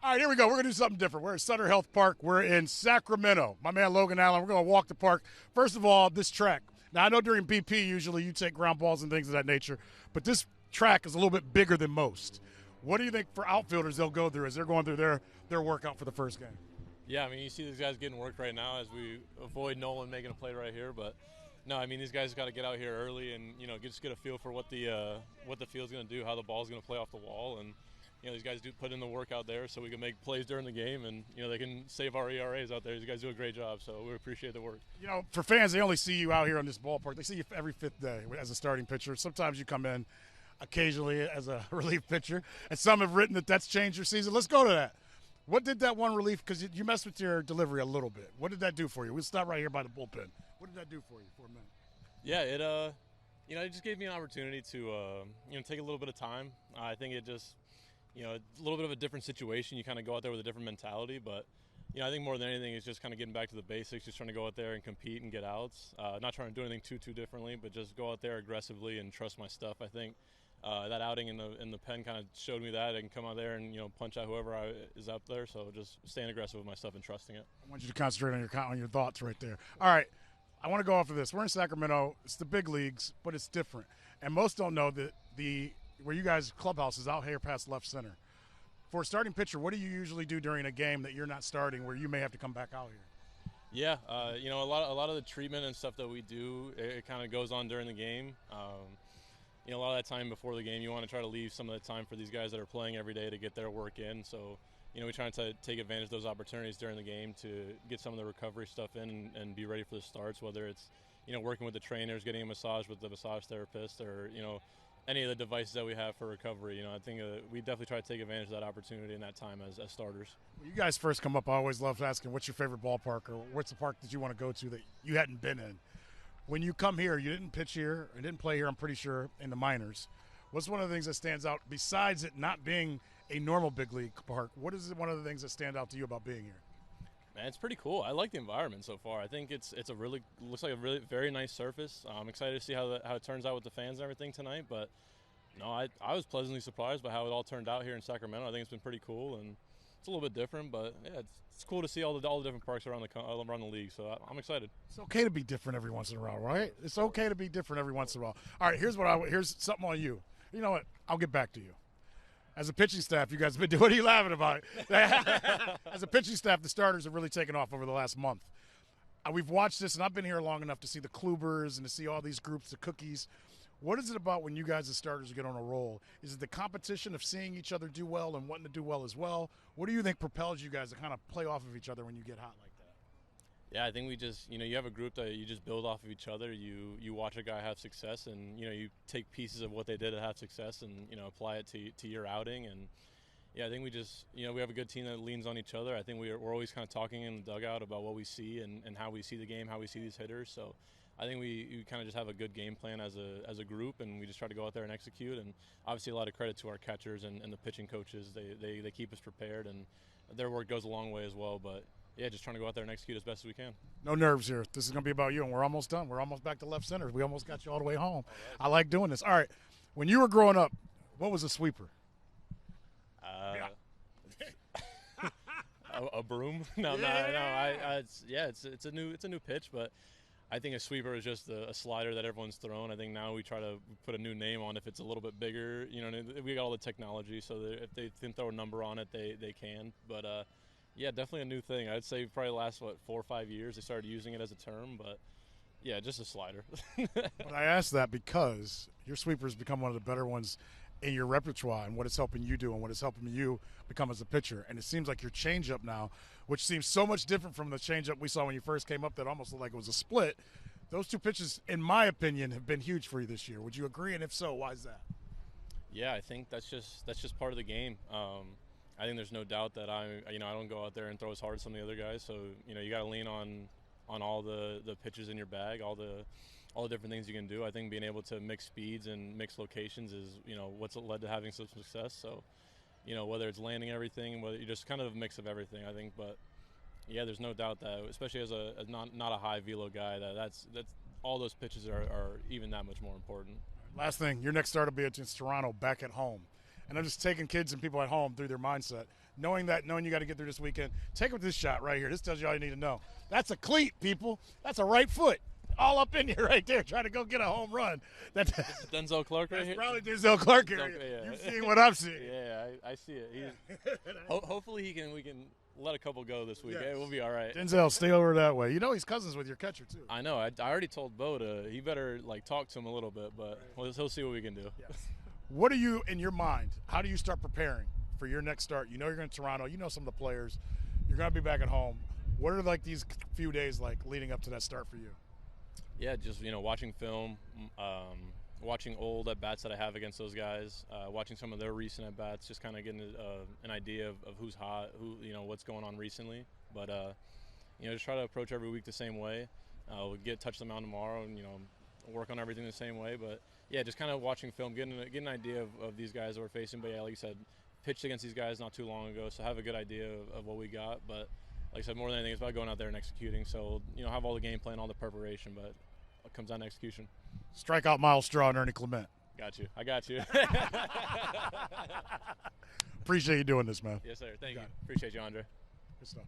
All right, here we go. We're going to do something different. We're at Sutter Health Park. We're in Sacramento. My man Logan Allen, we're going to walk the park. First of all, this track. Now, I know during BP, usually you take ground balls and things of that nature, but this track is a little bit bigger than most. What do you think for outfielders they'll go through as they're going through their workout for the first game? Yeah, I mean, you see these guys getting worked right now as we avoid Nolan making a play right here. But no, I mean, these guys got to get out here early and just get a feel for what the field's going to do, how the ball's going to play off the wall, and these guys do put in the work out there so we can make plays during the game, and they can save our ERAs out there. These guys do a great job, so we appreciate the work. For fans, they only see you out here on this ballpark. They see you every fifth day as a starting pitcher. Sometimes you come in occasionally as a relief pitcher, and some have written that that's changed your season. Let's go to that. What did that one relief, because you messed with your delivery a little bit. What did that do for you? We'll stop right here by the bullpen. What did that do for you for a minute? Yeah, it just gave me an opportunity to take a little bit of time. I think it just a little bit of a different situation. You kind of go out there with a different mentality, but I think more than anything it's just kind of getting back to the basics, just trying to go out there and compete and get outs. Not trying to do anything too differently, but just go out there aggressively and trust my stuff. I think that outing in the pen kind of showed me that I can come out there and punch out whoever is up there. So just staying aggressive with my stuff and trusting it. I want you to concentrate on your thoughts right there. All right, I want to go off of this. We're in Sacramento. It's the big leagues, but it's different. And most don't know that where you guys' clubhouse is out here past left center. For a starting pitcher, what do you usually do during a game that you're not starting where you may have to come back out here? Yeah, a lot of the treatment and stuff that we do, it kind of goes on during the game. A lot of that time before the game, you want to try to leave some of the time for these guys that are playing every day to get their work in. So, we try to take advantage of those opportunities during the game to get some of the recovery stuff in and be ready for the starts, whether it's, working with the trainers, getting a massage with the massage therapist, or, any of the devices that we have for recovery. I think we definitely try to take advantage of that opportunity in that time as starters. When you guys first come up, I always loved asking, what's your favorite ballpark, or what's the park that you want to go to that you hadn't been in? When you come here, you didn't pitch here, or didn't play here, I'm pretty sure, in the minors. What's one of the things that stands out, besides it not being a normal big league park, what is one of the things that stand out to you about being here? Man, it's pretty cool. I like the environment so far. I think looks like a really very nice surface. I'm excited to see how it turns out with the fans and everything tonight. But no, I was pleasantly surprised by how it all turned out here in Sacramento. I think it's been pretty cool, and it's a little bit different. But yeah, it's cool to see all the different parks around the league. So I'm excited. It's okay to be different every once in a while, right? It's okay to be different every once in a while. All right, here's something on you. You know what? I'll get back to you. As a pitching staff, you guys have been doing. What are you laughing about? As a pitching staff, the starters have really taken off over the last month. We've watched this, and I've been here long enough to see the Klubers and to see all these groups, the cookies. What is it about when you guys as starters get on a roll? Is it the competition of seeing each other do well and wanting to do well as well? What do you think propels you guys to kind of play off of each other when you get hot like that? Yeah, I think we just, you have a group that you just build off of each other. You watch a guy have success, and, you take pieces of what they did to have success and, apply it to your outing. And, yeah, I think we just, we have a good team that leans on each other. I think we're always kind of talking in the dugout about what we see and how we see the game, how we see these hitters. So I think we kind of just have a good game plan as a group, and we just try to go out there and execute. And obviously a lot of credit to our catchers and the pitching coaches. They keep us prepared, and their work goes a long way as well. But yeah, just trying to go out there and execute as best as we can. No nerves here. This is going to be about you, and we're almost done. We're almost back to left center. We almost got you all the way home. I like doing this. All right, when you were growing up, what was a sweeper? A broom? No. It's a new pitch, but I think a sweeper is just a slider that everyone's thrown. I think now we try to put a new name on if it's a little bit bigger. We got all the technology, so that if they can throw a number on it, they can. But yeah, definitely a new thing. I'd say probably the last 4 or 5 years they started using it as a term, but yeah, just a slider. But I asked that because your sweeper's become one of the better ones in your repertoire and what it's helping you do and what it's helping you become as a pitcher. And it seems like your changeup now, which seems so much different from the changeup we saw when you first came up that almost looked like it was a split. Those two pitches, in my opinion, have been huge for you this year. Would you agree? And if so, why is that? Yeah, I think that's just part of the game. I think there's no doubt that I don't go out there and throw as hard as some of the other guys. So you got to lean on all the pitches in your bag, all the different things you can do. I think being able to mix speeds and mix locations is what's led to having some success. So whether it's landing everything, whether you're just kind of a mix of everything, I think. But yeah, there's no doubt that, especially as not a high velo guy, that's all those pitches are even that much more important. Last thing, your next start will be against Toronto back at home. And I'm just taking kids and people at home through their mindset. knowing you got to get through this weekend, take with this shot right here. This tells you all you need to know. That's a cleat, people. That's a right foot. All up in here right there, trying to go get a home run. This is Denzel Clark right here? Probably Denzel Clark here. Yeah. You've seen what I'm seeing. Yeah, I see it. Hopefully we can let a couple go this week. Yes. Hey, we'll be all right. Denzel, stay over that way. You know he's cousins with your catcher, too. I know. I already told Bo he better, talk to him a little bit, but he'll see what we can do. Yes. What are you, in your mind, how do you start preparing for your next start? You know you're going to Toronto. You know some of the players. You're going to be back at home. What are, these few days leading up to that start for you? Yeah, just, watching film, watching old at-bats that I have against those guys, watching some of their recent at-bats, just kind of getting an idea of who's hot, what's going on recently. But, just try to approach every week the same way. We'll touch the mound tomorrow and, work on everything the same way. But, yeah, just kind of watching film, getting an idea of these guys that we're facing. But, yeah, like you said, pitched against these guys not too long ago, so have a good idea of what we got. But, like I said, more than anything, it's about going out there and executing. So, have all the game plan, all the preparation, but it comes down to execution. Strike out Miles Straw and Ernie Clement. Got you. I got you. Appreciate you doing this, man. Yes, sir. Thank you. Appreciate you, Andre. Good stuff.